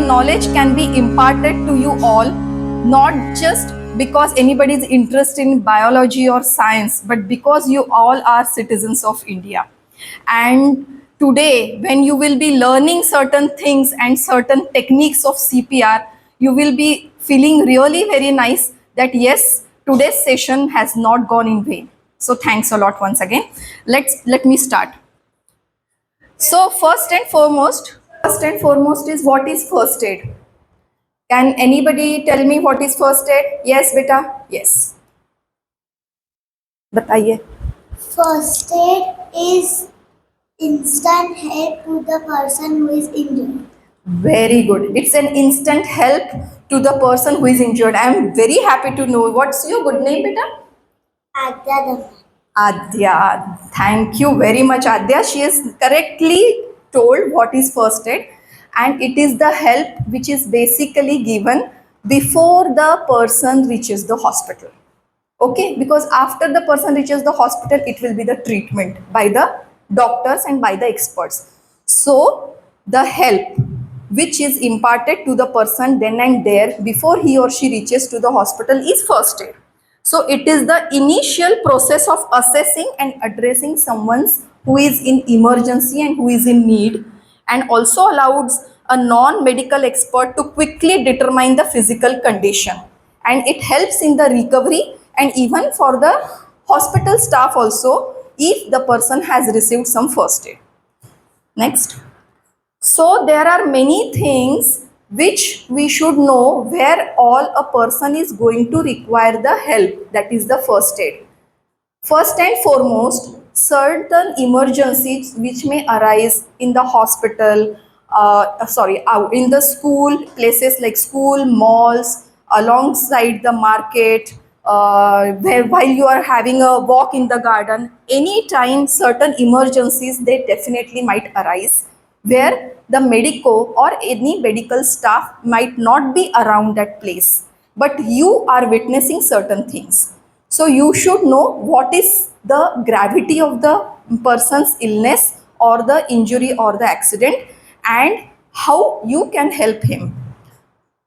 knowledge can be imparted to you all, not just because anybody is interested in biology or science, but because you all are citizens of India. And today, when you will be learning certain things and certain techniques of CPR, you will be feeling really very nice that yes, today's session has not gone in vain. So thanks a lot once again. Let me start. So first and foremost is what is first aid. Can anybody tell me what is first aid? Yes, beta. Yes. बताइए. First aid is instant help to the person who is injured. Very good. It's an instant help to the person who is injured. I am very happy to know. What's your good name, beta? Adya. Adya. Thank you very much, Adya. She has correctly told what is first aid, and it is the help which is basically given before the person reaches the hospital. Okay, because after the person reaches the hospital, it will be the treatment by the doctors and by the experts. So the help which is imparted to the person then and there before he or she reaches to the hospital is first aid. So it is the initial process of assessing and addressing someone's who is in emergency and who is in need, and also allows a non-medical expert to quickly determine the physical condition, and it helps in the recovery and even for the hospital staff also if the person has received some first aid. Next. So there are many things which we should know where all a person is going to require the help, that is the first aid. First and foremost, certain emergencies which may arise in the hospital, in the school, places like school, malls, alongside the market, while you are having a walk in the garden, anytime certain emergencies, they definitely might arise where the medico or any medical staff might not be around that place, but you are witnessing certain things. So you should know what is the gravity of the person's illness or the injury or the accident and how you can help him.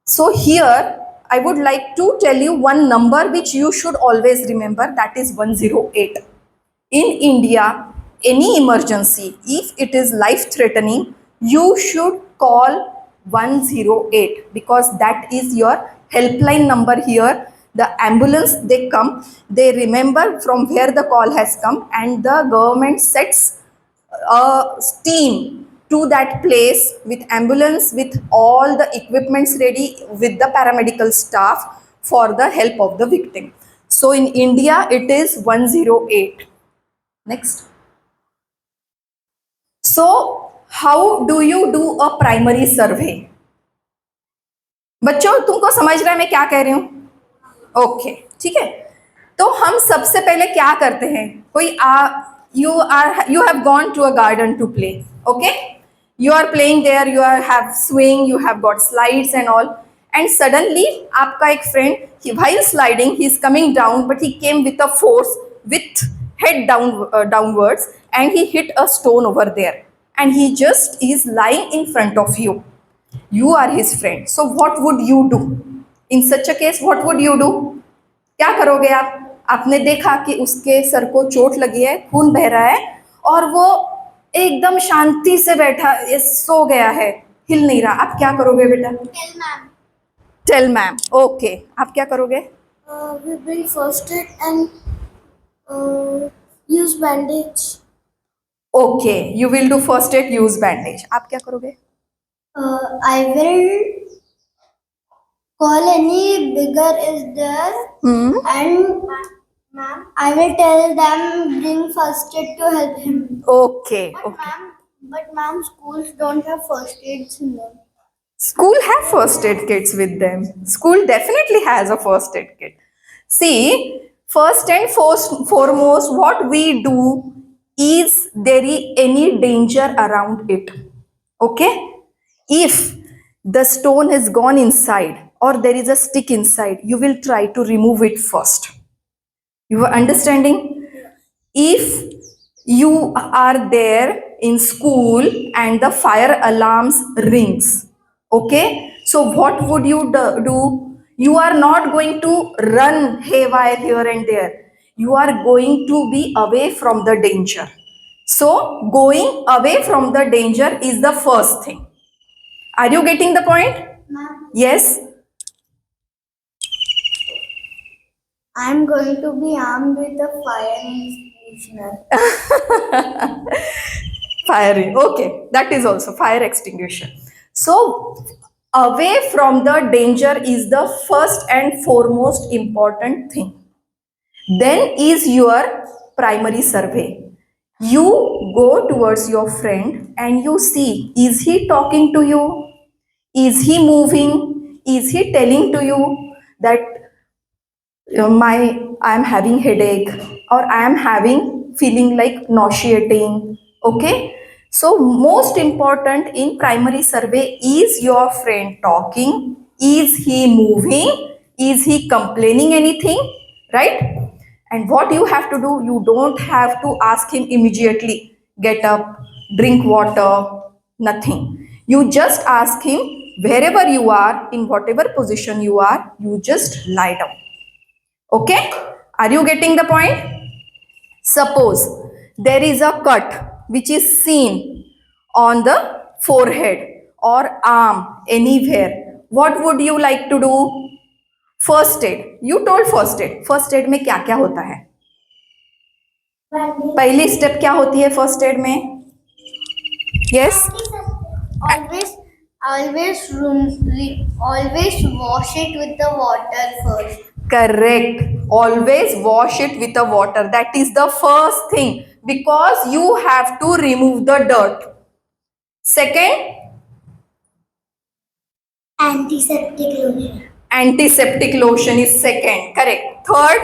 So here I would like to tell you one number which you should always remember, that is 108. In India, any emergency, if it is life threatening, you should call 108 because that is your helpline number here. The ambulance, they come, they remember from where the call has come, and the government sets a team to that place with ambulance, with all the equipments ready, with the paramedical staff for the help of the victim. So in India, it is 108. Next. So how do you do a primary survey? बच्चों तुमको समझ रहा है मैं क्या कह रही हूं? ओके, ठीक है. तो हम सबसे पहले क्या करते हैं, कोई you have gone to a garden to play. Okay, you are playing there, you have swing, you have got slides and all, and suddenly आपका एक friend, while sliding, he is coming down, but he came with a force, with head downwards, and he hit a stone over there, and he just is lying in front of you. You are his friend. So what would you do? In such a case, what would you do? क्या करोगे आप? आपने देखा कि उसके sir को चोट लगी है, खून बह रहा है और वो एकदम शांति से बैठा सो गया है, हिल नहीं रहा. आप क्या करोगे बेटा? Tell ma'am. Tell ma'am. Okay, आप क्या करोगे? We bring first aid and use bandage. Okay, you will do first aid, use bandage. आप क्या करोगे? I will call any bigger is there and I will tell them bring first aid to help him. Okay, okay. But ma'am, schools don't have first aids in them. School have first aid kits with them. School definitely has a first aid kit. See, first and foremost, what we do is there is any danger around it. Okay? If the stone has gone inside or there is a stick inside, you will try to remove it first. You are understanding? If you are there in school and the fire alarms rings, okay, So what would you do? You are not going to run haywire here and there. You are going to be away from the danger. So going away from the danger is the first thing. Are you getting the point? Ma'am, Yes. I'm going to be armed with a fire extinguisher. Fire. Okay, that is also fire extinguisher. So away from the danger is the first and foremost important thing. Then is your primary survey. You go towards your friend and you see, is he talking to you? Is he moving? Is he telling to you that I am having headache, or I am having feeling like nauseating? Okay. So most important in primary survey, is your friend talking? Is he moving? Is he complaining anything? Right? And what you have to do, you don't have to ask him immediately, get up, drink water, nothing. You just ask him, wherever you are, in whatever position you are, you just lie down. Okay? Are you getting the point? Suppose there is a cut which is seen on the forehead or arm anywhere. What would you like to do? First aid. You told first aid. First aid में क्या क्या होता है? पहली step क्या होती है first aid में? Yes. Always, always wash it with the water first. Correct. Always wash it with the water. That is the first thing, because you have to remove the dirt. Second, Antiseptic lotion. antiseptic lotion is second. Correct. Third,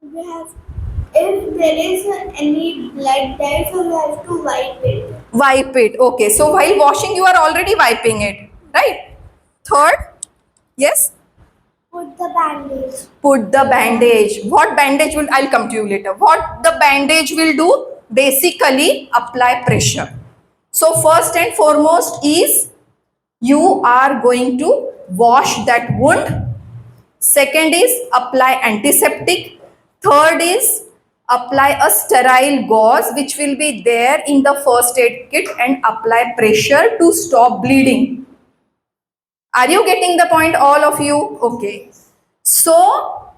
We have, if there is any blood there, so we have to wipe it. wipe it. Okay. So while washing, you are already wiping it. Right. Third, yes. Put the bandage. Put the bandage. What bandage will, I'll come to you later. What the bandage will do? Basically apply pressure. So first and foremost is you are going to wash that wound. Second is apply antiseptic. Third is apply a sterile gauze which will be there in the first aid kit and apply pressure to stop bleeding. Are you getting the point, all of you? Okay. So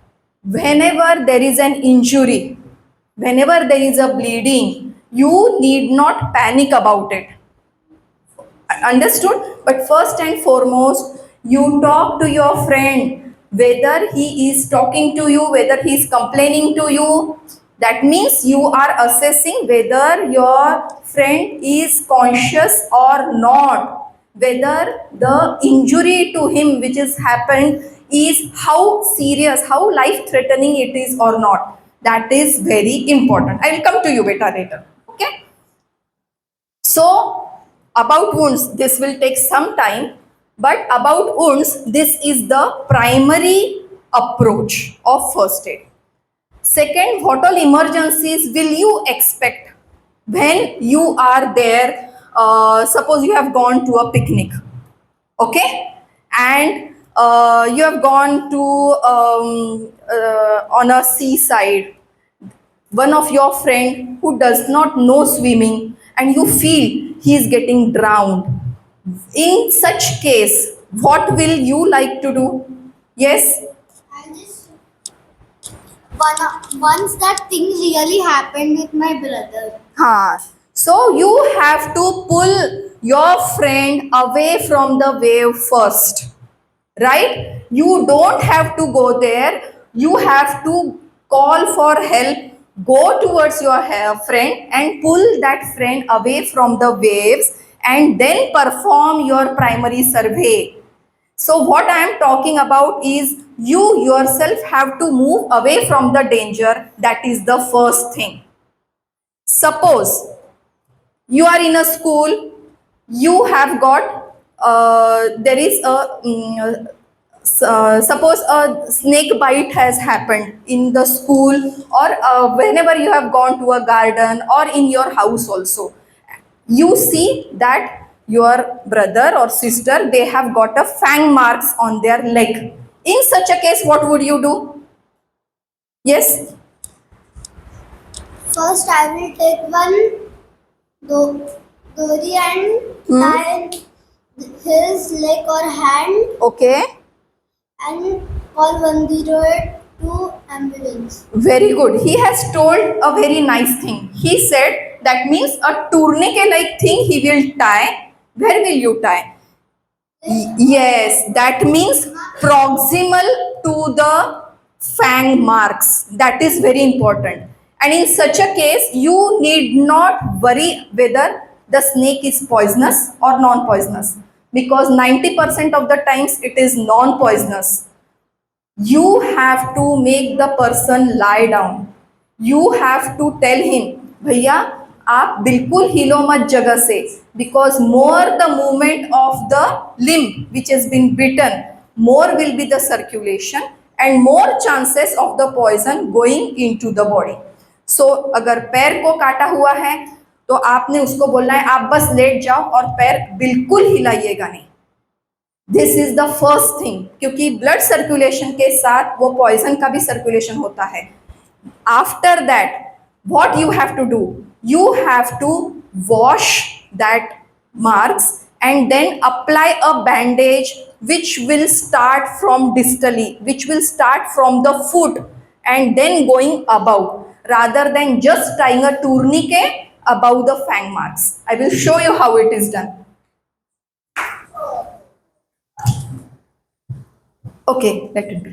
whenever there is an injury, whenever there is a bleeding, you need not panic about it. Understood? But first and foremost, you talk to your friend, whether he is talking to you, whether he is complaining to you. That means you are assessing whether your friend is conscious or not, whether the injury to him which has happened is how serious, how life threatening it is or not. That is very important. I will come to you beta later. Okay. So about wounds, this will take some time, but about wounds, this is the primary approach of first aid. Second, what all emergencies will you expect when you are there? Suppose you have gone to a picnic, okay, and you have gone to on a seaside. One of your friend who does not know swimming, and you feel he is getting drowned. In such case, what will you like to do? Yes. I just once that thing really happened with my brother. So you have to pull your friend away from the wave first, right? You don't have to go there. You have to call for help, go towards your friend and pull that friend away from the waves, and then perform your primary survey. So what I am talking about is you yourself have to move away from the danger. That is the first thing. Suppose you are in a school, you have got there is a suppose a snake bite has happened in the school, or whenever you have gone to a garden or in your house also, you see that your brother or sister, they have got a fang marks on their leg. In such a case, what would you do? Yes. First, I will take one dori and tie his leg or hand Okay. and call 108 to ambulance. Very good. He has told a very nice thing. He said that means a tourniquet like thing he will tie. Where will you tie? Yes, that means proximal to the fang marks. That is very important. And in such a case, you need not worry whether the snake is poisonous or non-poisonous, because 90% of the times it is non-poisonous. You have to make the person lie down. You have to tell him, भैया आप बिल्कुल हिलो मत जगह से, because more the movement of the limb which has been bitten, more will be the circulation and more chances of the poison going into the body. So अगर पैर को काटा हुआ है तो आपने उसको बोलना है आप बस लेट जाओ और पैर बिल्कुल हिलाइएगा नहीं. This is the first thing, क्योंकि ब्लड सर्कुलेशन के साथ वो पॉइजन का भी सर्कुलेशन होता है. After that what you have to do, you have to wash that marks and then apply a bandage which will start from distally, which will start from the foot and then going above, rather than just tying a tourniquet above the fang marks. I will show you how it is done. Okay let it be.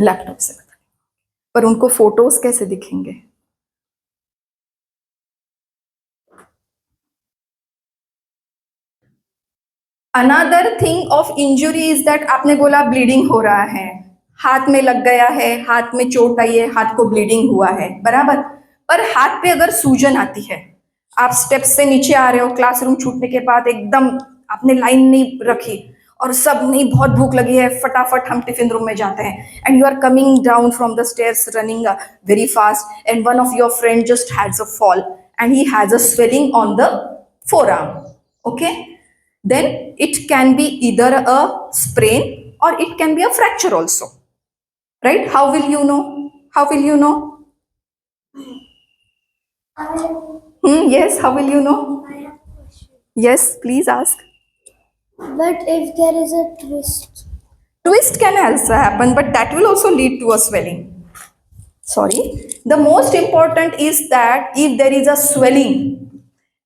Laptop से पर उनको photos कैसे दिखेंगे? Another thing of injury is that आपने बोला bleeding हो रहा है, हाथ में लग गया है, हाथ में चोट आई है, हाथ को ब्लीडिंग हुआ है, बराबर. पर हाथ पे अगर सूजन आती है, आप स्टेप्स से नीचे आ रहे हो, क्लासरूम छूटने के बाद एकदम आपने लाइन नहीं रखी और सब नहीं बहुत भूख लगी है, फटाफट हम टिफिन रूम में जाते हैं, and you are coming down from the stairs running very fast and one of your friend just has a fall and he has a swelling on the forearm. Okay, then it can be either a sprain or it can be a fracture also, right? How will you know? How will you know? Yes, how will you know? Yes, please ask. But if there is a Twist can also happen, but that will also lead to a swelling. Sorry, the most important is that if there is a swelling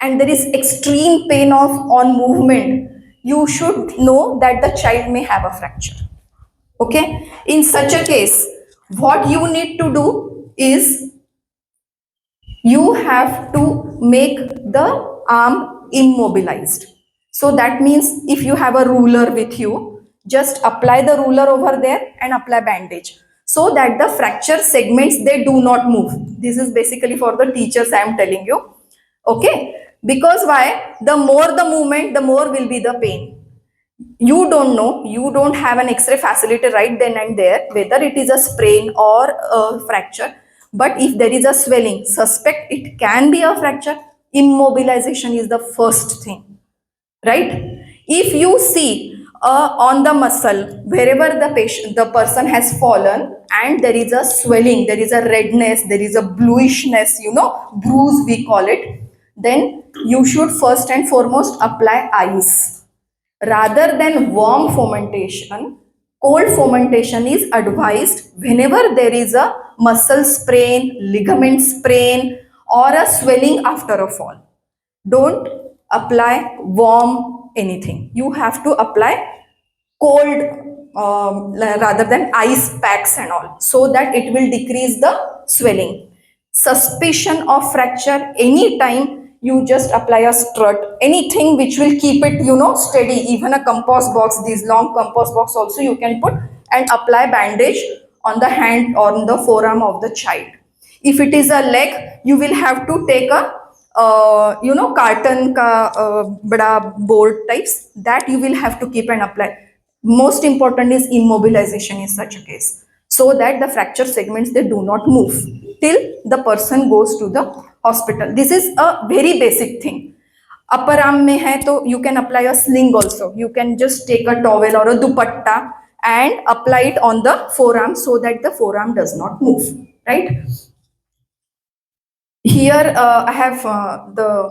and there is extreme pain on movement, you should know that the child may have a fracture. Okay, in such a case, what you need to do is you have to make the arm immobilized. So that means if you have a ruler with you, just apply the ruler over there and apply bandage so that the fracture segments, they do not move. This is basically for the teachers I am telling you. Okay, because why? The more the movement, the more will be the pain. You don't know, you don't have an x-ray facility right then and there whether it is a sprain or a fracture. But if there is a swelling, suspect it can be a fracture. Immobilization is the first thing, right? If you see on the muscle wherever the person has fallen and there is a swelling, there is a redness, there is a bluishness, bruise we call it, then you should first and foremost apply ice rather than warm fomentation. Cold fomentation is advised whenever there is a muscle sprain, ligament sprain, or a swelling after a fall. Don't apply warm anything. You have to apply cold rather than ice packs and all, so that it will decrease the swelling. Suspicion of fracture, anytime you just apply a strut, anything which will keep it steady, even a compost box, these long compost box also you can put and apply bandage on the hand or on the forearm of the child. If it is a leg, you will have to take a carton ka bada board types, that you will have to keep and apply. Most important is immobilization in such a case, so that the fracture segments, they do not move till the person goes to the hospital. This is a very basic thing. Upper arm में है तो you can apply a sling also. You can just take a towel or a dupatta and apply it on the forearm so that the forearm does not move, right? Here I have the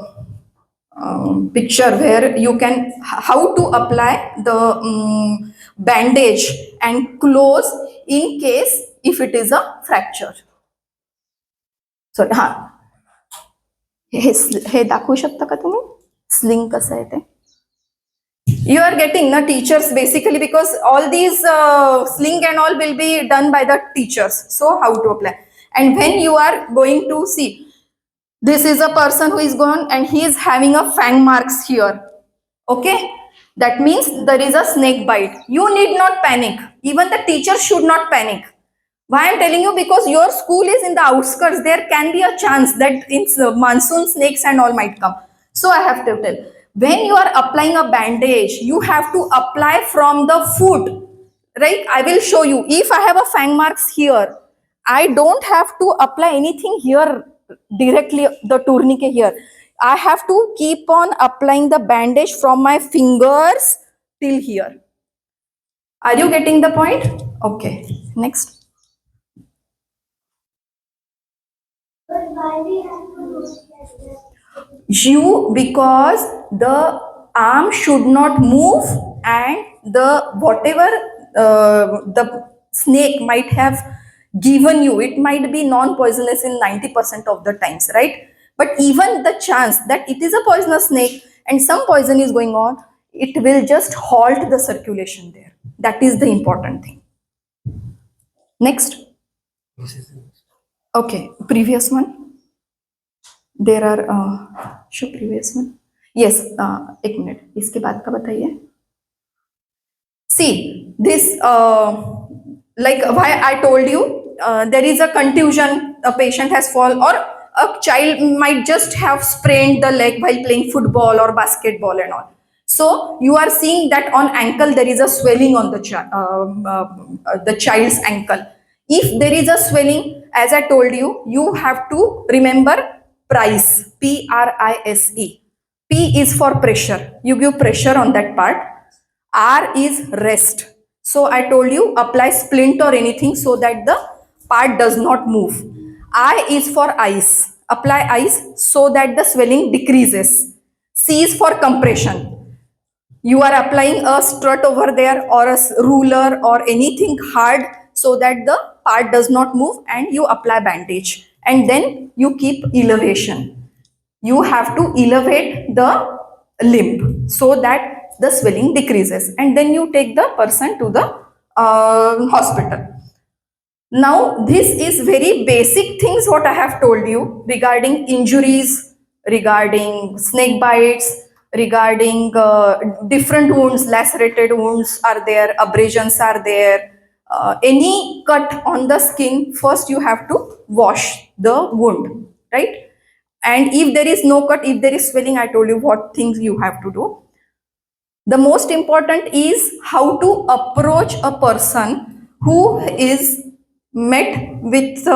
picture where you can how to apply the bandage and close in case if it is a fracture. So हा हे दाखवू शकता का तुम्ही sling कसं आहे ते? You are getting the teachers basically because all these sling and all will be done by the teachers. So how to apply? And when you are going to see, this is a person who is gone and he is having a fang marks here. Okay, that means there is a snake bite. You need not panic. Even the teacher should not panic. Why I am telling you? Because your school is in the outskirts. There can be a chance that in monsoon snakes and all might come. So I have to tell. When you are applying a bandage, you have to apply from the foot. Right? I will show you. If I have a fang marks here, I don't have to apply anything here directly, the tourniquet here. I have to keep on applying the bandage from my fingers till here. Are you getting the point? Okay. Next. But why we have to do it like this? You, because the arm should not move and the whatever the snake might have given you, it might be non-poisonous in 90% of the times, right? But even the chance that it is a poisonous snake and some poison is going on, it will just halt the circulation there. That is the important thing. Next. Okay, previous one. There are show previous one. Yes, एक minute इसके बाद का बताइए. See this like why I told you there is a contusion, a patient has fall or a child might just have sprained the leg while playing football or basketball and all. So you are seeing that on ankle there is a swelling on the child's ankle. If there is a swelling, as I told you, you have to remember price, P-R-I-S-E. P is for pressure. You give pressure on that part. R is rest. So I told you apply splint or anything so that the part does not move. I is for ice. Apply ice so that the swelling decreases. C is for compression. You are applying a strut over there or a ruler or anything hard so that the part does not move and you apply bandage. And then you keep elevation. You have to elevate the limb so that the swelling decreases. And then you take the person to the hospital. Now, this is very basic things what I have told you regarding injuries, regarding snake bites, regarding different wounds, lacerated wounds are there, abrasions are there. Any cut on the skin, first you have to wash the wound, right? And if there is no cut, if there is swelling, I told you what things you have to do. The most important is how to approach a person who is met with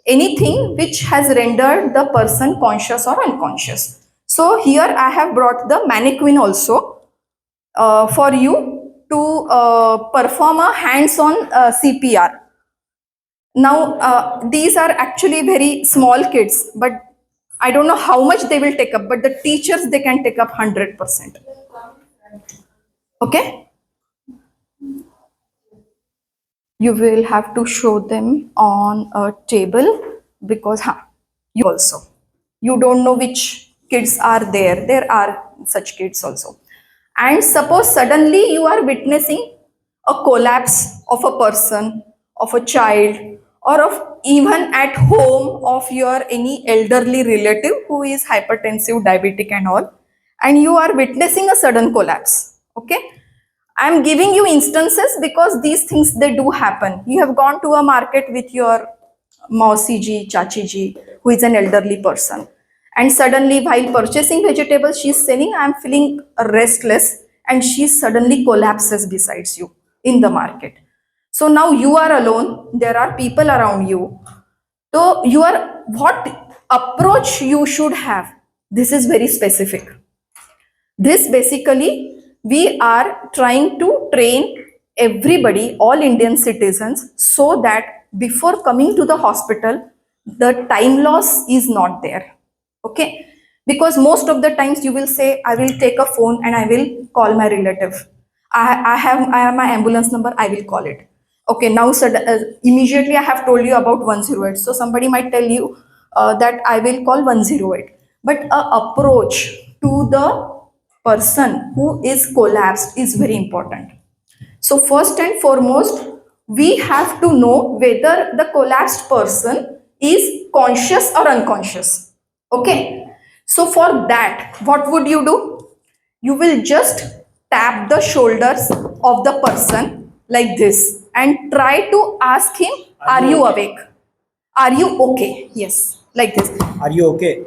anything which has rendered the person conscious or unconscious. So here I have brought the mannequin also for you to perform a hands-on CPR. Now these are actually very small kids, but I don't know how much they will take up, but the teachers, they can take up 100%. Okay? You will have to show them on a table because you also. You don't know which kids are there. There are such kids also. And suppose suddenly you are witnessing a collapse of a person, of a child, or of even at home of your any elderly relative who is hypertensive, diabetic and all, and you are witnessing a sudden collapse. Okay? I am giving you instances because these things, they do happen. You have gone to a market with your Mausi ji, Chachi ji, who is an elderly person. And suddenly while purchasing vegetables, she is saying, I am feeling restless, and she suddenly collapses besides you in the market. So now you are alone, there are people around you. So what approach you should have, this is very specific. This basically, we are trying to train everybody, all Indian citizens, so that before coming to the hospital, the time loss is not there. Okay, because most of the times you will say, I will take a phone and I will call my relative. I have my ambulance number, I will call it. Okay, now immediately I have told you about 108, so somebody might tell you that I will call 108. But a approach to the person who is collapsed is very important. So first and foremost, we have to know whether the collapsed person is conscious or unconscious. Okay. So for that, what would you do? You will just tap the shoulders of the person like this and try to ask him, are you awake? Are you okay? Yes, like this. Are you okay?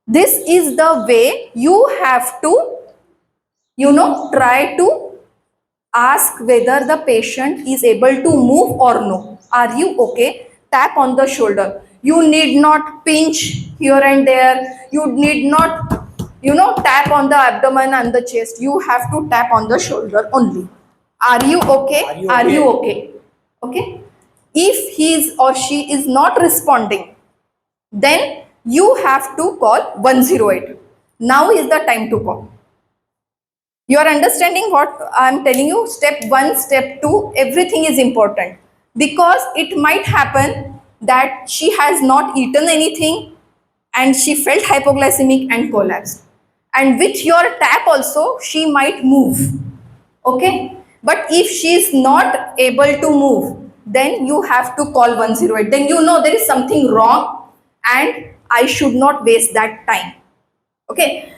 This is the way you have to, try to ask whether the patient is able to move or no. Are you okay? Tap on the shoulder. You need not pinch here and there. You need not, tap on the abdomen and the chest. You have to tap on the shoulder only. Are you okay? Are you Are okay? you okay? Okay. If he is or she is not responding, then you have to call 108. Now is the time to call. You are understanding what I am telling you? Step 1, step 2, everything is important, because it might happen that she has not eaten anything and she felt hypoglycemic and collapsed. And with your tap also, she might move. Okay? But if she is not able to move, then you have to call 108. Then you know there is something wrong and I should not waste that time. Okay,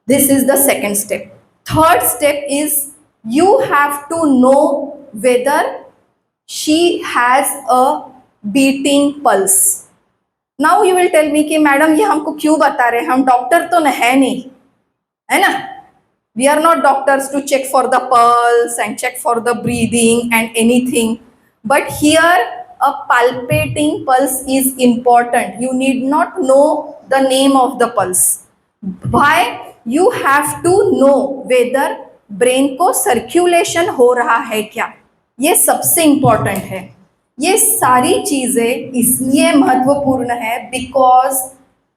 this is the second step. Third step is you have to know whether she has a beating pulse. Now you will tell me कि madam ये हमको क्यों बता रहे हैं, हम doctor तो है नहीं, है ना? We are not doctors to check for the pulse and check for the breathing and anything. But here a palpating pulse is important. You need not know the name of the pulse. Why? You have to know whether brain को circulation हो रहा है क्या, ये सबसे important है. ये सारी चीजें इसलिए महत्वपूर्ण है because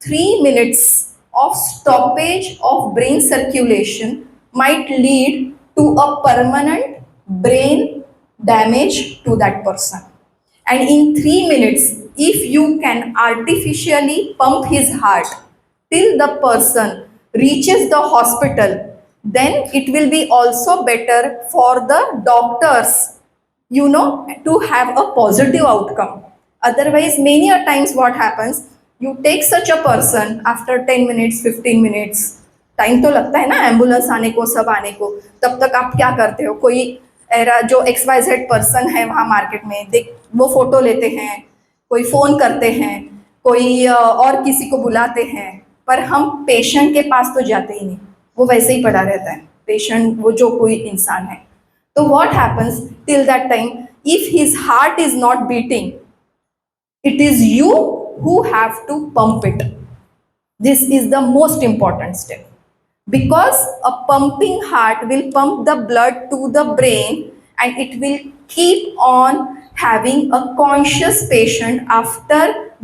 3 minutes of stoppage of brain circulation might lead to a permanent brain damage to that person. And in 3 minutes, if you can artificially pump his heart till the person reaches the hospital, then it will be also better for the doctors, to have a positive outcome. Otherwise, many a times what happens, you take such a person after 10 minutes, 15 minutes, time तो लगता है ना ambulance आने को, सब आने को, तब तक आप क्या करते हो? कोई जो XYZ पर्सन है वहाँ मार्केट में, देख वो फोटो लेते हैं, कोई फोन करते हैं, कोई और किसी को बुलाते हैं, पर हम पेशेंट के पास तो जाते ही नहीं, वो वैसे ही पड़ा रहता है पेशेंट, वो जो कोई इंसान है. तो what happens till that time, if his heart is not beating, it is you who have to pump it. This is the most important step, because a pumping heart will pump the blood to the brain and it will keep on having a conscious patient after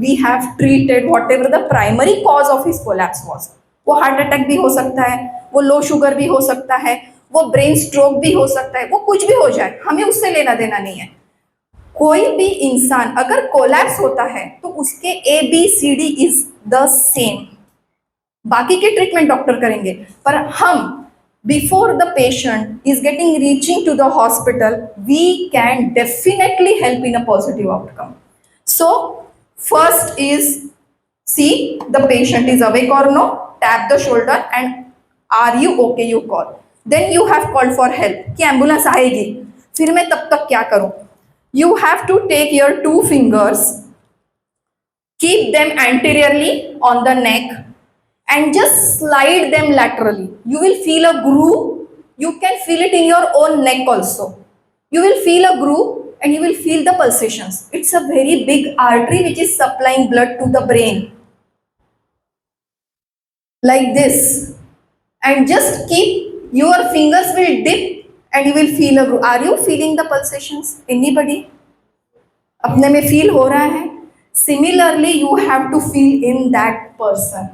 we have treated whatever the primary cause of his collapse was. वो heart attack भी हो सकता है, वो low sugar भी हो सकता है, वो ब्रेन स्ट्रोक भी हो सकता है, वो कुछ भी हो जाए, हमें उससे लेना देना नहीं है. कोई भी इंसान अगर कोलैप्स होता है तो उसके ABCD इज द सेम. बाकी के ट्रीटमेंट डॉक्टर करेंगे, पर हम before the patient is getting reaching to the hospital, we can definitely help in a positive outcome. So first is see the patient is awake और no, tap the shoulder and are you okay, you call. Then you have called for help कि ambulance आएगी, फिर मैं तब तक क्या करूं? You have to take your 2 fingers, keep them anteriorly on the neck and just slide them laterally. You will feel a groove. You can feel it in your own neck also. You will feel a groove and you will feel the pulsations. It's a very big artery which is supplying blood to the brain. Like this. And just keep your fingers will dip and you will feel a bruise. Are you feeling the pulsations? Anybody? अपने में feel हो रहा है? Similarly, you have to feel in that person.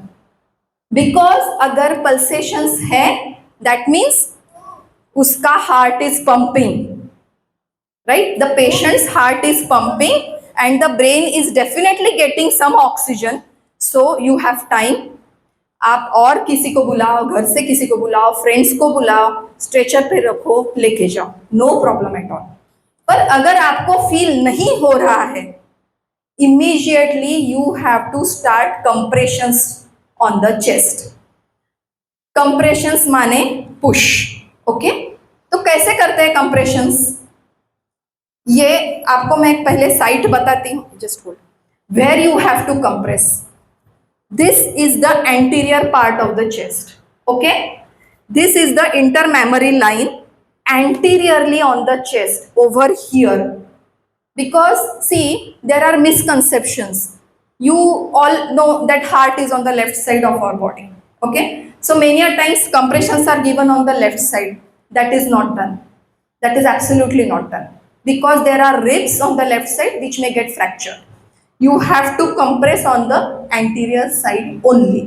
Because अगर pulsations है, that means उसका heart is pumping. Right? The patient's heart is pumping and the brain is definitely getting some oxygen. So you have time. आप और किसी को बुलाओ, घर से किसी को बुलाओ, फ्रेंड्स को बुलाओ, स्ट्रेचर पे रखो, लेके जाओ, नो प्रॉब्लम एट ऑल. पर अगर आपको फील नहीं हो रहा है, immediately you have to start compressions on the chest. Compressions माने पुश. ओके, तो कैसे करते हैं कंप्रेशंस? ये आपको मैं पहले साइट बताती हूँ. Just hold. Where you have to compress. This is the anterior part of the chest. Okay, this is the intermammary line anteriorly on the chest over here. Because see, there are misconceptions. You all know that heart is on the left side of our body. Okay, so many a times compressions are given on the left side. That is not done. That is absolutely not done. Because there are ribs on the left side which may get fractured. You have to compress on the anterior side only.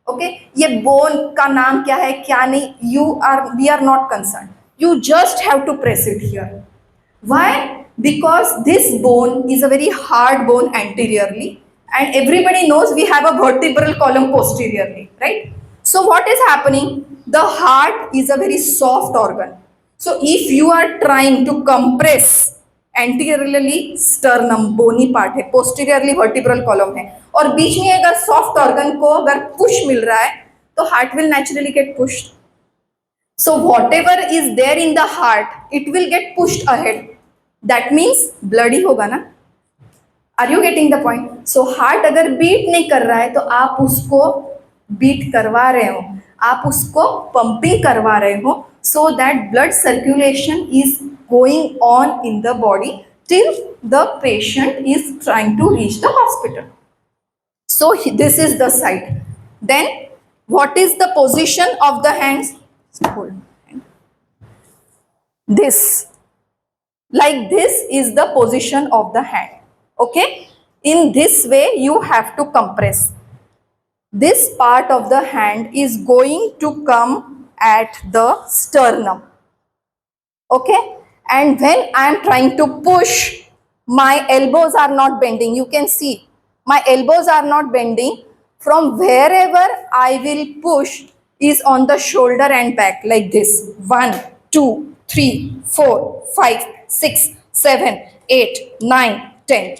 Okay, ये bone का नाम क्या है क्या नहीं, we are not concerned. You just have to press it here. Why? Because this bone is a very hard bone anteriorly and everybody knows we have a vertebral column posteriorly, right? So what is happening? The heart is a very soft organ. So if you are trying to compress anteriorly sternum bony part है, posteriorly vertebral column है, और बीच में अगर soft organ को अगर push मिल रहा है तो heart will naturally get pushed. So whatever is there in the heart it will get pushed ahead. That means blood ही होगा ना. Are you getting the point? So heart अगर बीट नहीं कर रहा है तो आप उसको बीट करवा रहे हो, आप उसको पंपिंग करवा रहे हो, so that blood circulation is going on in the body till the patient is trying to reach the hospital. So this is the site. Then what is the position of the hands? Hold. This, like this is the position of the hand. Okay, in this way you have to compress. This part of the hand is going to come at the sternum. Okay, and when I am trying to push, my elbows are not bending. You can see my elbows are not bending. From wherever I will push is on the shoulder and back, like this. 1 2 3 4 5 6 7 8 9 10.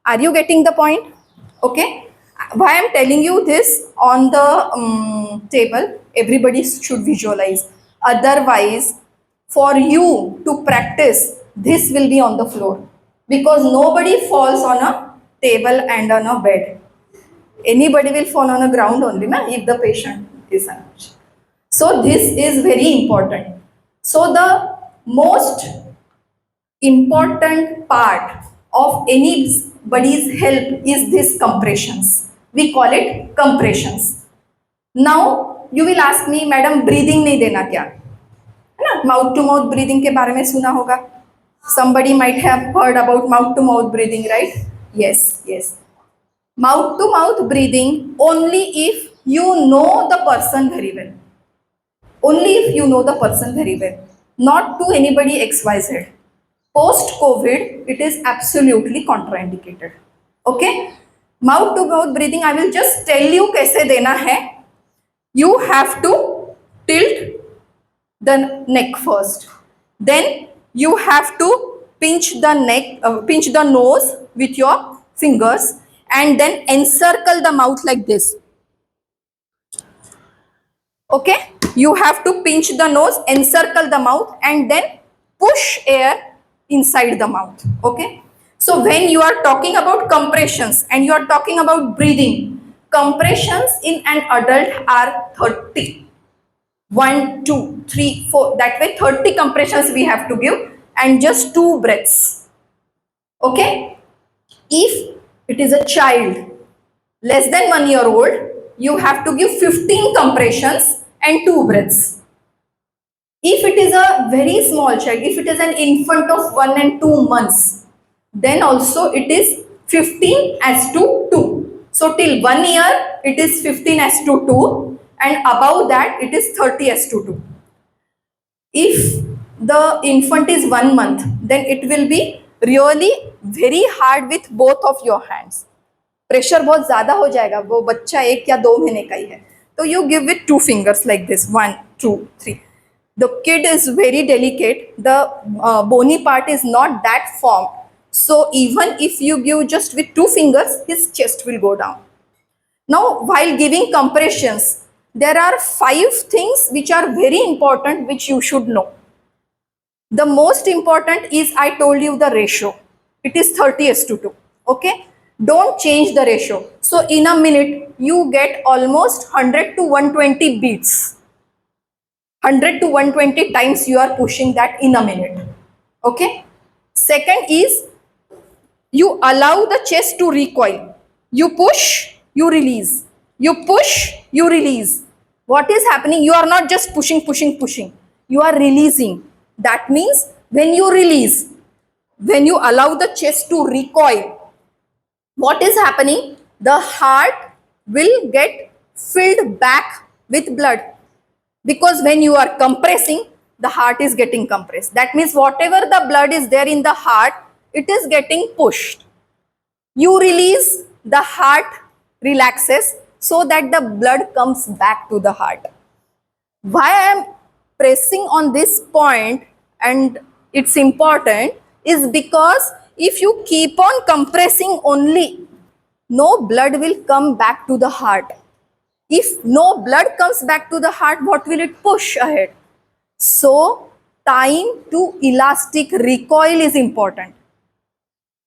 Are you getting the point? Okay, why I am telling you this on the table, everybody should visualize. Otherwise, for you to practice, this will be on the floor, because nobody falls on a table and on a bed. Anybody will fall on the ground only, na, if the patient is such. So this is very important. So the most important part of anybody's help is this compressions. We call it compressions. Now you will ask me, madam breathing नहीं देना क्या है ना? Mouth to mouth breathing के बारे में सुना होगा. Somebody might have heard about mouth to mouth breathing, right? Yes. Mouth to mouth breathing only if you know the person very well. Only if you know the person very well, not to anybody XYZ. Post COVID, it is absolutely contraindicated. Okay, mouth to mouth breathing, I will just tell you कैसे देना है. You have to tilt the neck first. Then you have to pinch the neck, pinch the nose with your fingers, and then encircle the mouth like this. Okay, you have to pinch the nose, encircle the mouth, and then push air inside the mouth. Okay, so when you are talking about compressions and you are talking about breathing, compressions in an adult are 30. 1 2 3 4, that way 30 compressions we have to give, and just 2 breaths. Okay, if it is a child less than 1 year old, you have to give 15 compressions and 2 breaths. If it is a very small child, if it is an infant of 1 and 2 months, then also it is 15 as to 2. So till 1 year it is 15 as to 2, and above that it is 30 as to 2. If the infant is 1 month, then it will be really very hard with both of your hands. Pressure बहुत ज्यादा हो जाएगा, वो बच्चा 1 या 2 महीने का ही है, तो you give with 2 fingers like this, 1, 2, 3. The kid is very delicate, the bony part is not that formed, so even if you give just with 2 fingers, his chest will go down. Now while giving compressions, there are 5 things which are very important which you should know. The most important is, I told you, the ratio. It is 30 as to 2. Okay, don't change the ratio. So in a minute you get almost 100 to 120 beats. 100 to 120 times you are pushing that in a minute. Okay. Second is, you allow the chest to recoil. You push, you release. You push, you release. What is happening? You are not just pushing, pushing, pushing. You are releasing. That means when you release, when you allow the chest to recoil, what is happening? The heart will get filled back with blood. Because when you are compressing, the heart is getting compressed. That means whatever the blood is there in the heart, it is getting pushed. You release, the heart relaxes so that the blood comes back to the heart. Why I am pressing on this point and it's important is because if you keep on compressing only, no blood will come back to the heart. If no blood comes back to the heart, what will it push ahead? So time to elastic recoil is important.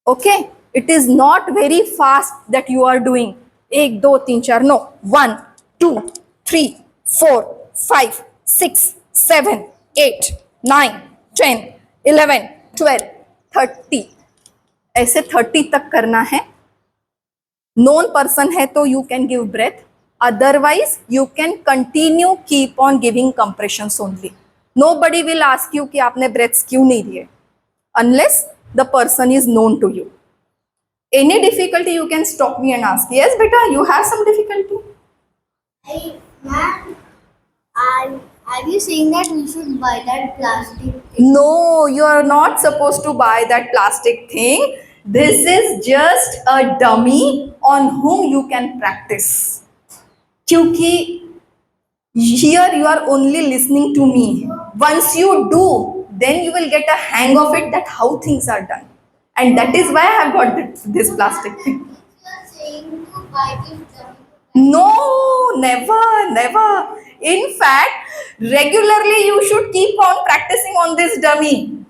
Okay, it is not very fast that you are doing 1, 2, 3, 4. No, 1, 2, 3, 4, 5, 6, 7, 8, 9, 10, 11, 12, 30. ऐसे 30 तक करना है. Known person है तो you can give breath. Otherwise, you can continue keep on giving compressions only. Nobody will ask you कि आपने breaths क्यों नहीं दिए, unless the person is known to you. Any difficulty you can stop me and ask. Yes, beta, you have some difficulty. Ma'am, are you saying that we should buy that plastic thing? No, you are not supposed to buy that plastic thing. This is just a dummy on whom you can practice. क्योंकि here you are only listening to me. Once you do, then you will get a hang of it, that how things are done. And that is why I have got this plastic thing. You are saying to buy this dummy. No, never, never. In fact, regularly you should keep on practicing on this dummy.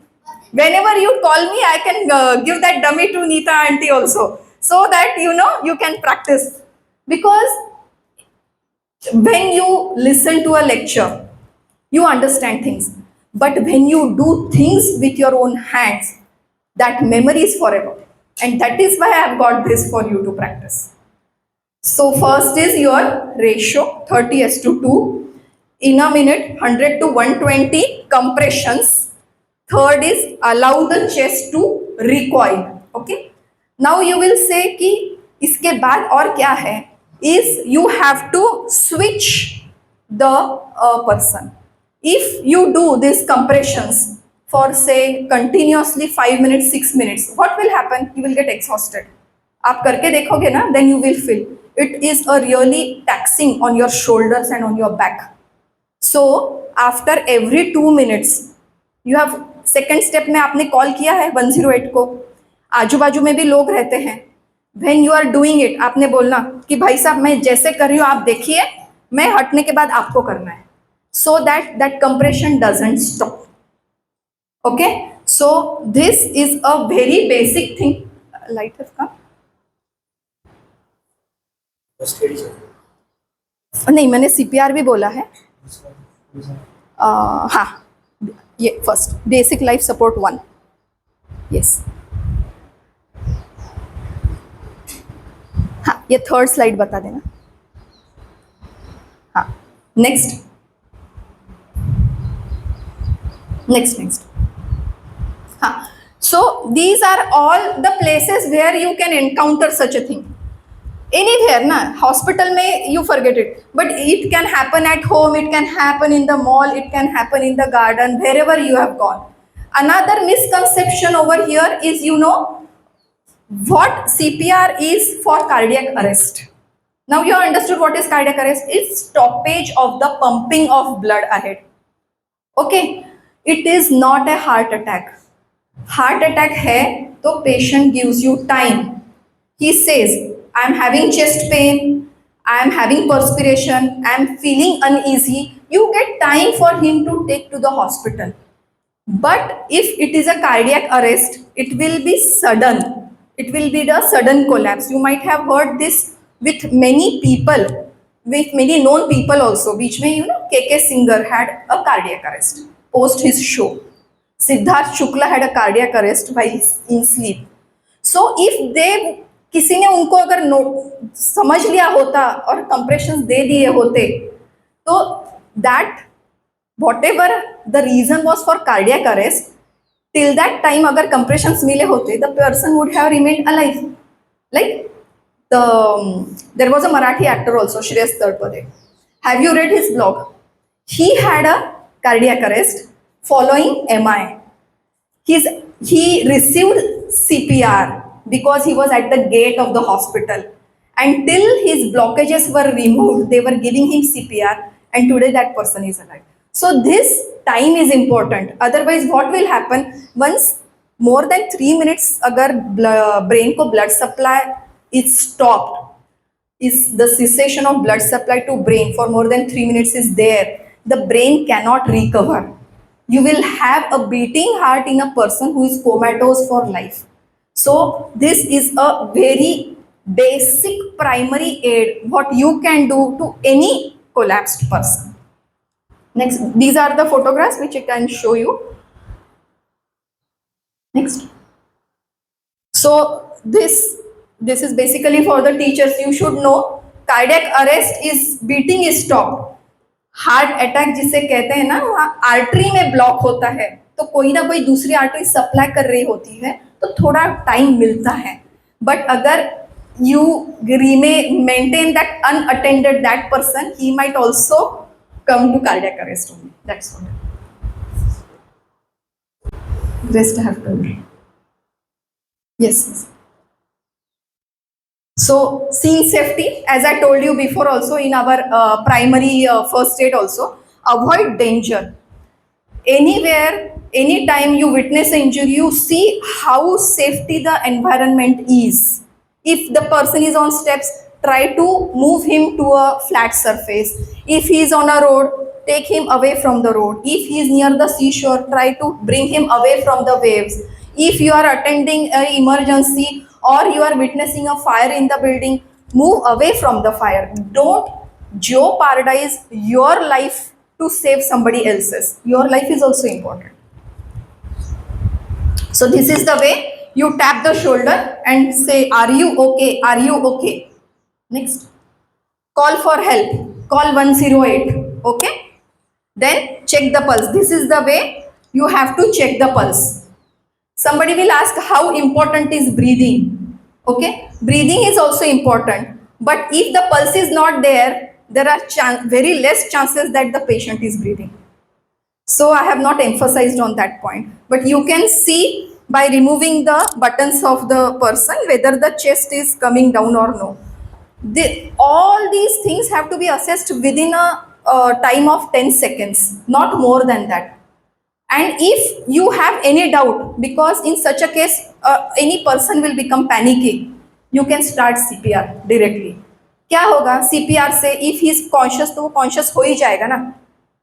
Whenever you call me, I can give that dummy to Neeta auntie also, so that you can practice. Because when you listen to a lecture, you understand things. But when you do things with your own hands, that memory is forever. And that is why I have got this for you to practice. So first is your ratio 30 as to 2. In a minute, 100 to 120 compressions. Third is allow the chest to recoil. Okay. Now you will say कि इसके बाद और क्या है? Is you have to switch the person. If you do these compressions for say continuously 5 minutes, 6 minutes, what will happen? You will get exhausted. आप करके देखोगे ना, then you will feel it is a really taxing on your shoulders and on your back. So after every 2 minutes, you have second step में आपने call किया है 108 को, आजू बाजू में भी लोग रहते हैं. When you are doing it, आपने बोलना कि भाई साहब मैं जैसे कर रही हूँ आप देखिए, मैं हटने के बाद आपको करना है, so that compression doesn't stop. Okay, so this is a very basic thing. Light has come. नहीं, मैंने CPR भी बोला है. हाँ, ये first basic life support 1. Yes, हाँ, ये थर्ड स्लाइड बता देना. हाँ, next. Next. Huh. So these are all the places where you can encounter such a thing. Anywhere, na hospital may you forget it, but it can happen at home, it can happen in the mall, it can happen in the garden, wherever you have gone. Another misconception over here is, what CPR is for cardiac arrest. Now you understood what is cardiac arrest. It's stoppage of the pumping of blood ahead. Okay, it is not a heart attack. Heart attack hai to patient gives you time. He says, I am having chest pain, I am having perspiration, I am feeling uneasy. You get time for him to take to the hospital. But if it is a cardiac arrest, it will be sudden. It will be the sudden collapse. You might have heard this with many people, with many known people also. Beach mein, KK Singer had a cardiac arrest post his show. Siddharth Shukla had a cardiac arrest while in sleep. So if they किसी ने उनको अगर समझ लिया होता और compressions दे दिए होते, तो that whatever the reason was for cardiac arrest, till that time agar compressions mile hote, the person would have remained alive. Like there was a Marathi actor also, Shreyas Talpade. Have you read his blog? He had a cardiac arrest following MI. He received CPR because he was at the gate of the hospital. Until his blockages were removed, they were giving him CPR, and today that person is alive. So this time is important. Otherwise, what will happen once more than 3 minutes agar brain ko blood supply is stopped, is the cessation of blood supply to brain for more than 3 minutes is there, the brain cannot recover. You will have a beating heart in a person who is comatose for life. So this is a very basic primary aid what you can do to any collapsed person. Next, these are the photographs which I can show you. Next. So this is basically for the teachers. You should know cardiac arrest is beating is stopped. Heart attack जिसे कहते हैं ना, वहाँ artery में block होता है, तो कोई ना कोई दूसरी आर्टरी सप्लाई कर रही होती है, तो थोड़ा टाइम मिलता है. बट अगर you maintain that unattended, that person, he might also come to cardiac arrest only. That's what. Rest I have told. Yes. So scene safety, as I told you before also in our primary first aid also, avoid danger. Anywhere, anytime you witness an injury, you see how safety the environment is. If the person is on steps, try to move him to a flat surface. If he is on a road, take him away from the road. If he is near the seashore, try to bring him away from the waves. If you are attending an emergency or you are witnessing a fire in the building, move away from the fire. Don't jeopardize your life to save somebody else's. Your life is also important. So this is the way you tap the shoulder and say, are you okay? Are you okay? Next. Call for help. Call 108. Okay. Then check the pulse. This is the way you have to check the pulse. Somebody will ask how important is breathing. Okay. Breathing is also important. But if the pulse is not there, there are very less chances that the patient is breathing. So I have not emphasized on that point. But you can see by removing the buttons of the person whether the chest is coming down or no. All these things have to be assessed within a time of 10 seconds, not more than that. And if you have any doubt, because in such a case, any person will become panicky, you can start CPR directly. क्या होगा CPR से? if he is conscious तो वो conscious हो ही जाएगा ना,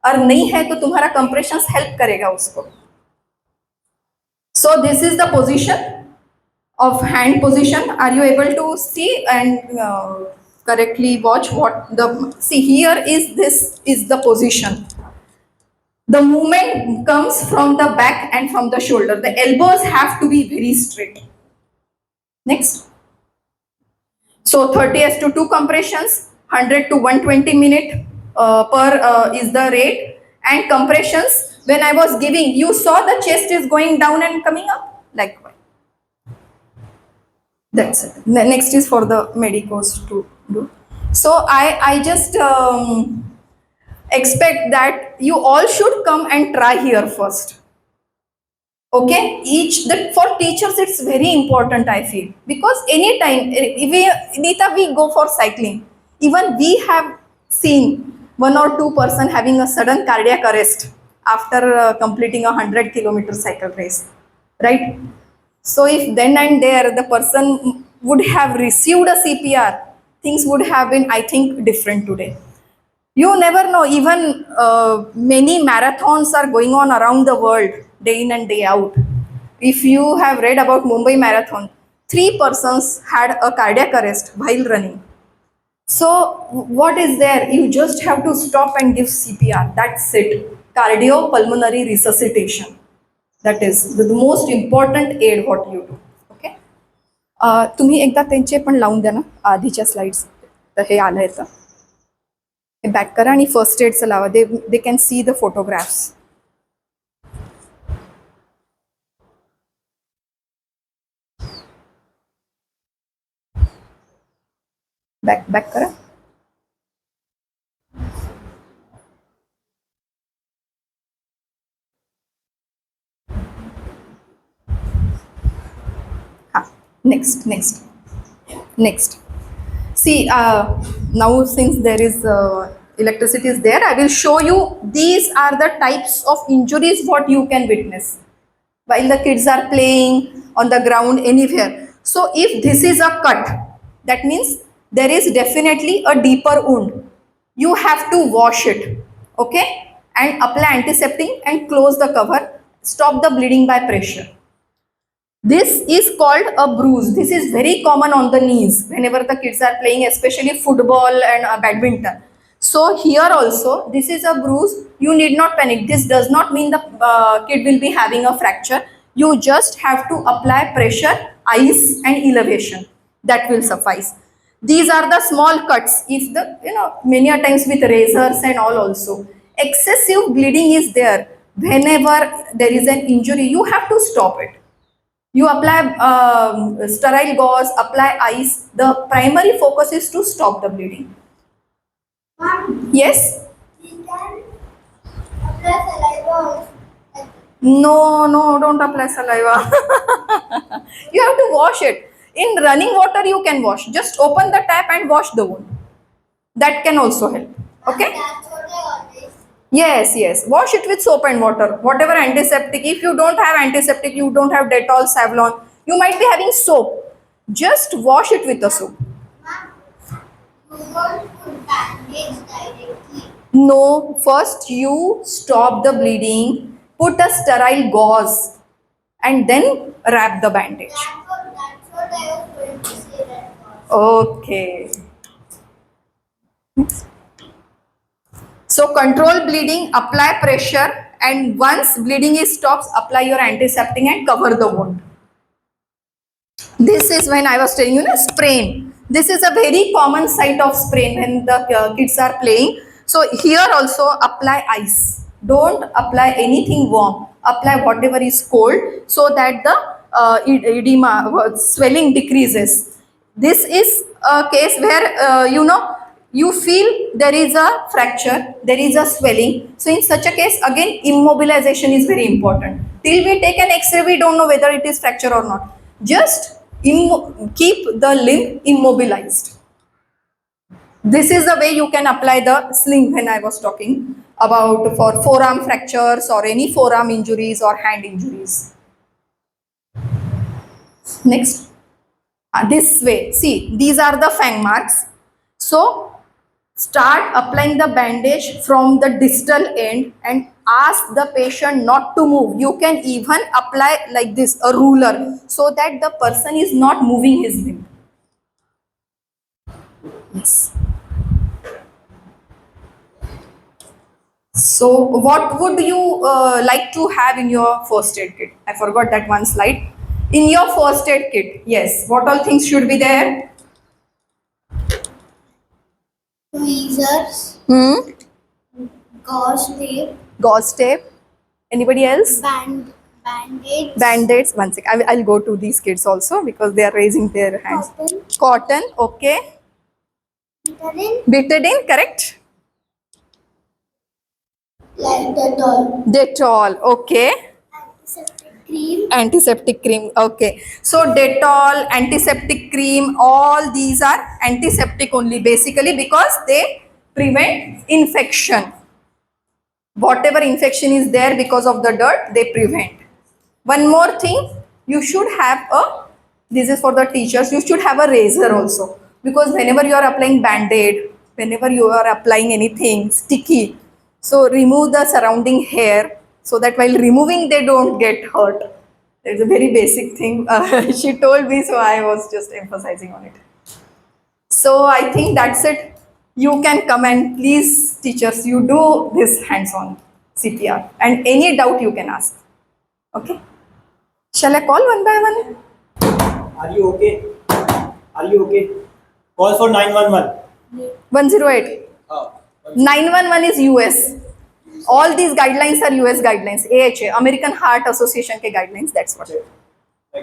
और नहीं है तो तुम्हारा compressions help करेगा उसको. So this is the position of hand position. Are you able to see and correctly watch what the, see here is, this is the position. The movement comes from the back and from the shoulder. The elbows have to be very straight. Next. So 30:2 compressions, 100 to 120 minute per is the rate, and compressions When I was giving, you saw the chest is going down and coming up? Likewise. That's it. Next is for the medicos to do. So I just expect that you all should come and try here first. Okay, each that for teachers it's very important, I feel, because anytime we go for cycling, even we have seen one or two person having a sudden cardiac arrest after completing 100-kilometer cycle race, right? So if then and there the person would have received a CPR, things would have been, I think, different today. You never know, even many marathons are going on around the world day in and day out. If you have read about Mumbai Marathon, 3 persons had a cardiac arrest while running. So, what is there? You just have to stop and give CPR. That's it. Cardiopulmonary resuscitation. That is the most important aid what you do. Okay. तुम्ही एकदा त्यांचे पण लावून द्या ना आधीच्या slides. तर हे आलंय तर. हे बॅक करा आणि फर्स्ट एडचं लावा. They can see the photographs. Back करा. हा, next. See, now since there is electricity is there, I will show you these are the types of injuries what you can witness while the kids are playing on the ground anywhere. So if this is a cut, that means there is definitely a deeper wound. You have to wash it, okay, and apply antiseptic and close the cover. Stop the bleeding by pressure. This is called a bruise. This is very common on the knees whenever the kids are playing, especially football and badminton. So here also, this is a bruise. You need not panic. This does not mean the kid will be having a fracture. You just have to apply pressure, ice and elevation. That will suffice. These are the small cuts. If the, many a times with razors and all also. Excessive bleeding is there. Whenever there is an injury, you have to stop it. You apply sterile gauze, apply ice. The primary focus is to stop the bleeding. Mom, Yes? you can apply saliva also. No, don't apply saliva. You have to wash it. In running water, you can wash. Just open the tap and wash the wound. That can also help. Okay? That's what I always. Yes. Wash it with soap and water. Whatever antiseptic. If you don't have antiseptic, you don't have Dettol, Savlon, you might be having soap. Just wash it with a soap. Mom, you don't put bandage directly. No, first you stop the bleeding, put a sterile gauze, and then wrap the bandage. That's what I was going to say. That was. Okay. So control bleeding, apply pressure, and once bleeding is stops, apply your antiseptic and cover the wound. This is when I was telling you, sprain. This is a very common site of sprain when the kids are playing. So here also apply ice. Don't apply anything warm. Apply whatever is cold so that the edema, swelling decreases. This is a case where you feel there is a fracture, there is a swelling. So in such a case, again, immobilization is very important. Till we take an X-ray, we don't know whether it is fracture or not. Just keep the limb immobilized. This is the way you can apply the sling when I was talking about for forearm fractures or any forearm injuries or hand injuries. Next. This way. See, these are the fang marks. So, start applying the bandage from the distal end and ask the patient not to move. You can even apply like this, a ruler, so that the person is not moving his limb. Yes. So, what would you like to have in your first aid kit? I forgot that one slide. In your first aid kit, yes, what all things should be there? Tweezers, gauze tape, Gauze tape, Anybody else? Band-aids. Band-aids. One sec. I'll go to these kids also because they are raising their hands. Cotton. Cotton. Okay. Betadine. Betadine. Correct. Like Dettol. Dettol. Okay. Antiseptic cream. Antiseptic cream. Okay. So Dettol, antiseptic cream, all these are antiseptic only basically because they prevent infection. Whatever infection is there because of the dirt, they prevent. One more thing, you should have a, this is for the teachers, you should have a razor also. Because whenever you are applying band-aid, whenever you are applying anything sticky, so remove the surrounding hair so that while removing they don't get hurt. It's a very basic thing. She told me, so I was just emphasizing on it. So I think that's it. You can come and please, teachers, you do this hands-on CPR and any doubt you can ask. Okay. Shall I call one by one? Are you okay? Are you okay? Call for 911. 108. Oh, 911 is US. All these guidelines are US guidelines. AHA, American Heart Association ke guidelines. That's what.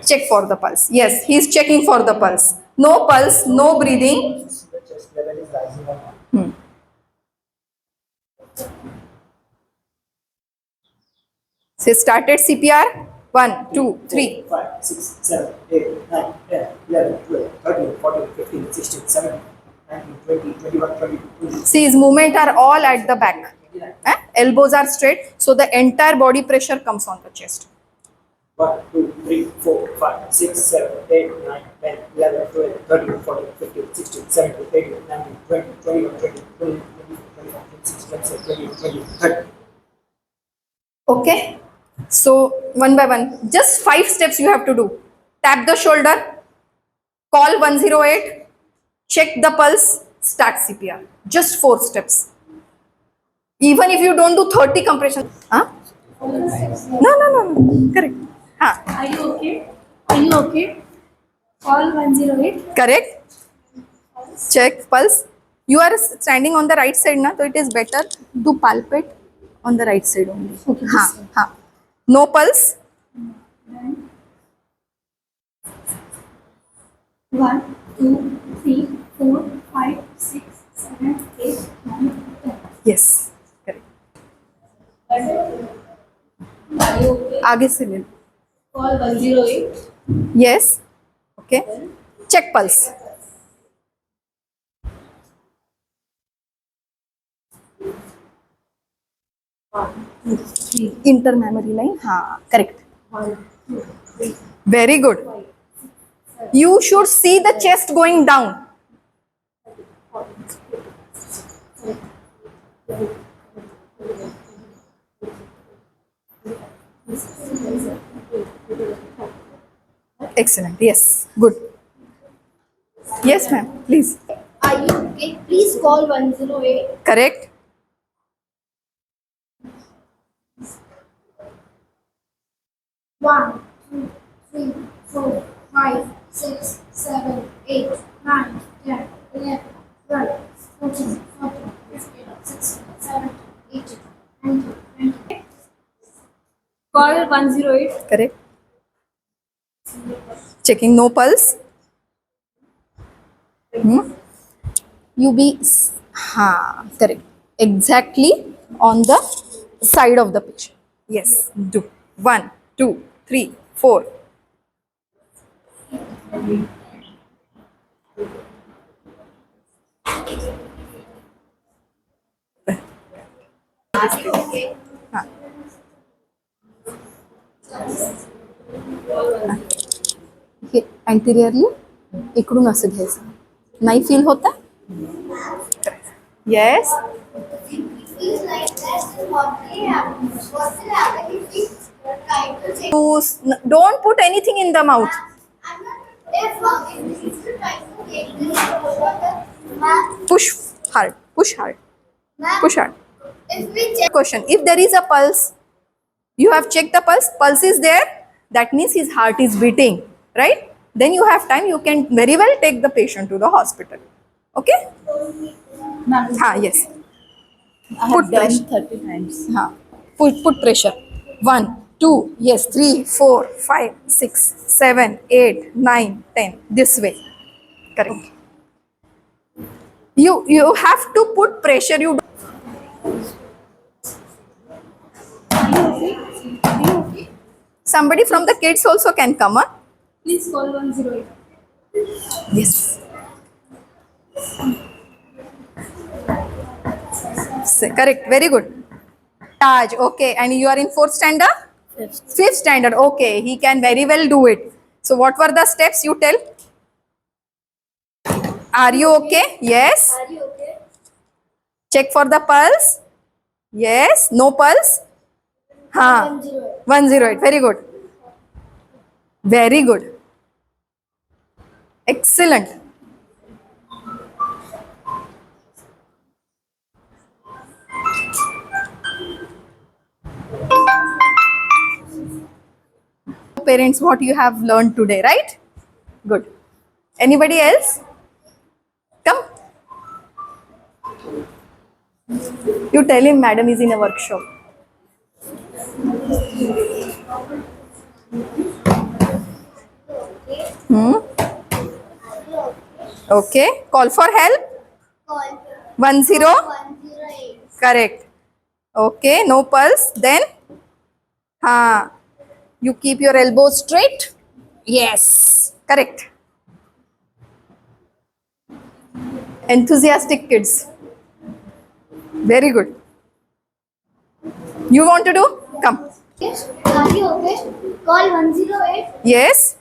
Check for the pulse. Yes, he is checking for the pulse. No pulse, no breathing. the chest level is rising or not? So started CPR. 1, 2, 3. 5, 6, 7, 8, 9, 10, 11, 12, 13, 14, 15, 16, 17, 19, 20, 21, 22. See, his movement are all at the back. Elbows are straight, so the entire body pressure comes on the chest. 1, 2, 3, 4, 5, 6, 7, 8, 9, 10, 11, 12, 13, 14, 15, 16, 17, 18, 19, 20, 21, 22, 23, 24, 26, 27, 28, 29, 30. Okay. So one by one, just 5 steps you have to do. Tap the shoulder, call 108, check the pulse, start CPR. Just 4 steps. Even if you don't do 30 compression. Huh? No. Correct. Huh. Are you okay? Are you okay? Call 108. Correct. Check pulse. You are standing on the right side now, so it is better to palpate on the right side only. Okay, this Ha, ha. No pulse. 1, 2, 3, 4, 5, 6, 7, 8, 9, 10. Yes. Correct. Are you okay? आगे से ले लो. Call 108. Yes. Okay. Check pulse. Intermammary line. Ha. Correct. 1, 2, 3. Very good. You should see the chest going down. Excellent. Yes. Good. Yes, ma'am. Please. Are you okay? Please call 108. Correct. One, two, three, 4, 5, 6, 7, 8, 9, 10, 11, 12, 13, 14, 15, 16, 17, 18, 19, 20. Call 108. Correct. Checking no pulse. You be correct. Exactly on the side of the patient. Yes. Do 1, 2, 3, 4. हाँ. हे anteriorly इकडून असं घ्यायचं. नाही feel होता? Yes. Feels like that is what will happen. What will happen if we try to say, Don't put anything in the mouth. I'm not, if you try to take this water, ma'am, Push hard. Push hard. ma'am, Push hard. if we check, Question. If there is a pulse, you have checked the pulse, pulse is there, that means his heart is beating, right? Then you have time, you can very well take the patient to the hospital. Okay? Ma'am, Ha, yes. I Put have done pressure. 30 times. Ha. Put pressure. 1, 2, yes, 3, 4, 5, 6, 7, 8, 9, 10. This way. Correct. You have to put pressure. You Are you okay? Are you okay? somebody from the kids also can come. Huh? Please call 108. Yes. Correct. Very good. Raj, okay. And you are in fourth standard? Fifth standard. Okay. He can very well do it. So what were the steps you tell? Are you okay? Yes. Are you okay? Check for the pulse. Yes. No pulse. Ha. 108. 108. Very good. Very good. Excellent. Parents, what you have learned today, right? Good. Anybody else? Come. You tell him madam is in a workshop. Hmm? Okay. Call for help. Call 10. 108. Correct. Okay. No pulse. Then? Ha. You keep your elbows straight. Yes. Correct. Enthusiastic kids. Very good. You want to do? Come. Yes. Are you okay? Call 108. Yes.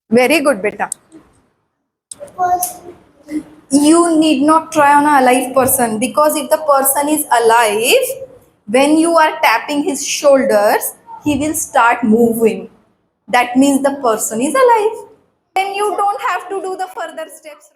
Very good, beta. First, You need not try on a alive person, because if the person is alive, when you are tapping his shoulders, he will start moving. That means the person is alive. Then you don't have to do the further steps.